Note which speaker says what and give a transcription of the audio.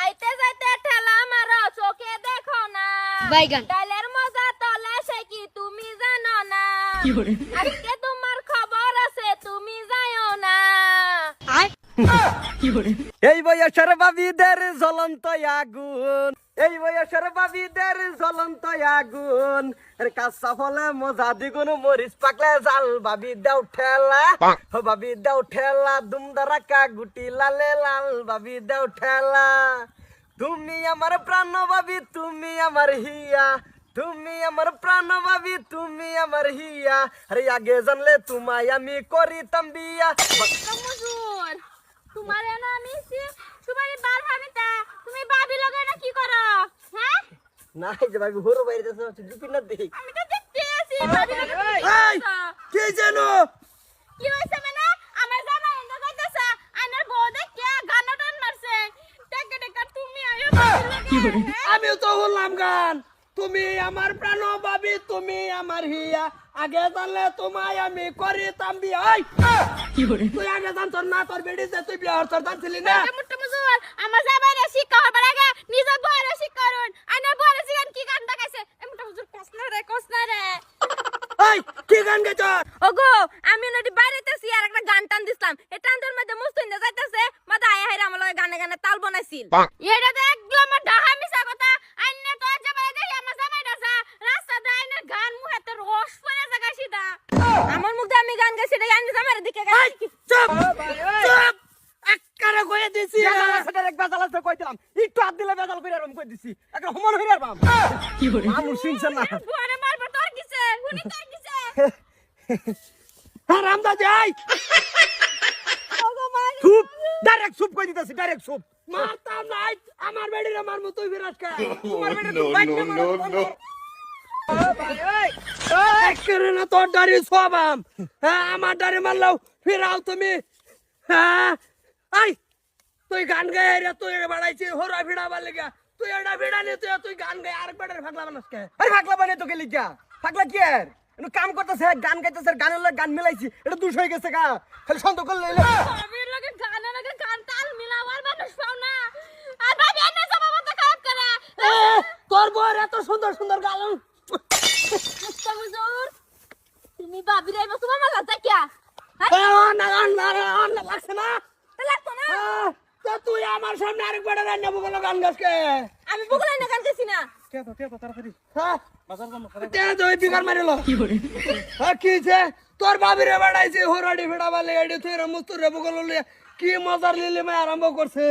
Speaker 1: আইতে যাইতে ঠেলা মারো চোখে দেখো না
Speaker 2: বাইগান
Speaker 1: ডালের মজা তলে সে কি তুমি জানো না আজকে তোমার খবর আছে তুমি যাও না
Speaker 3: এই বয়সের বাবিদের জ্বলন্ত আগুন, এই বয়সের বাবিদের জ্বলন্ত আগুন, কাঁচা ফলে মজা দ্বিগুণ, মরিচ পাকলে জাল, বাবি দেও ঠেলা, বাবি দেও ঠেলা, দুমদারাকা গুটি লালে লাল, বাবি দেও ঠেলা। তুমি আমার প্রাণ বাবি, তুমি আমার হিয়া, তুমি আমার প্রাণ বাবি, তুমি আমার হিয়া, আরে আগে জানলে তোমায় আমি করিতাম বিয়া।
Speaker 1: মজুর তোমার না আমি তোমার বার ভাবিতা তুমি ভাবি লগে না কি করো হ্যাঁ
Speaker 3: না এই যে ভাবি হরো বাইরে যাচ্ছে দুপিন না দেই।
Speaker 1: আমি তো দেখতে আছি ভাবি লগে কি
Speaker 3: এই
Speaker 1: করছো?
Speaker 3: কি জানো
Speaker 1: কি হইছে মানে আমার জামাই এনে কইতাছে আইনার বউ দেখে গানা টান মারছে টেকে টেকে তুমি আইও ভাবি লগে
Speaker 3: আমিও তো হলাম গান, তুমি আমার প্রাণ বাবি, তুমি আমার হিয়া, আগে জানলে তোমায় আমি করিতাম বিয়া। তুই আগে জানতো না তোর বেড়ি যে তুই বিয়া হরতর জানছিলি না?
Speaker 1: মুট্টু মজুর আমার জামাই রে শিক্ষা হবার আগে নিজে বউরে শিক্ষা করুন আইনার বউরে জিগান কি গান দেখাইছে মুট্টু মজুর কসনা রে
Speaker 3: এই কি গান গাইছ?
Speaker 1: ওগো আমি নদী বাইরেতেছি আর একটা গান টান দিছিলাম এই টানটার মধ্যে মুস্তুইন্দা যাইতাছে মাথা আয় হাইরা আমার লগে গানে গানে তাল বানাইছিল এটা তো একদম আমার ডাহা মিছা কথা আইনে তো যাবাই দেখি আমার জামাই দাসা রাস্তা দাইনে গান মুহেতে রস পড়ে জায়গা সিধা আমার মুখ দিয়ে আমি গান গাইছি রে আইনে জামাইরে দিকে গাই
Speaker 3: চুপ চুপ একবারে কইয়া দিছি, সেটার এক বেজাল আছে কই দিলাম, একটু হাত দিলে বেজাল কইরা রম কই দিছি, একটা সমান হইরা বাম কি করে আমু শুনছ না?
Speaker 1: বুয়ারে মারব তোর কিছে হুনি তোর কিছে
Speaker 3: হারাম দা যাই
Speaker 1: ওগো মাই
Speaker 3: চুপ, ডাইরেক্ট চুপ কই দিতেছি, ডাইরেক্ট চুপ। মারতাম নাই আমার বেড়িরে মারমু, তুই বিরাজ কা তোমার বেড়ি তো বাইক না মারো। করে না তোর ডারি সবাম, হ্যাঁ আমার ডারি মারলাও ফিরাও তুমি। হ্যাঁ আই তুই গান গায়ে রে, তুই বাড়াইছি হরা ভিড়াবার লেগা, তুই এটা ভিড়া নি, তুই গান গায়ে আরেক বেটার ফাগলা বানাস কে? আরে ফাগলা বানিয়ে তোকে লিখা ফাগলা কি আর এনু কাম করতেছে, গান গাইতেছে, গানের লগে গান মিলাইছি, এটা দুষ হয়ে গেছে গা, খালি সন্দেহ করলে
Speaker 1: ভাবির লগে গানের লগে গান তাল মিলাবার মানুষ পাও না আর ভাবি এনে সব কথা খারাপ করে
Speaker 3: তোর বউর এত সুন্দর সুন্দর গান।
Speaker 1: মুস্তা হুজুর তুমি ভাবি রাইবো তোমার মালা তাকিয়া
Speaker 3: লাগছে না?
Speaker 1: লাগতো না
Speaker 3: তো তুই আমার সামনে আরেক বেটার রান্না বগল গান গাছকে
Speaker 1: আমি বগলাই না গান গেছি না
Speaker 3: তোর বাবিরে বাড়াইছে হরাডি ফেড়াবার লেগে তুই মুস্তুরে বগল কি মজার লিলে আরম্ভ করছে।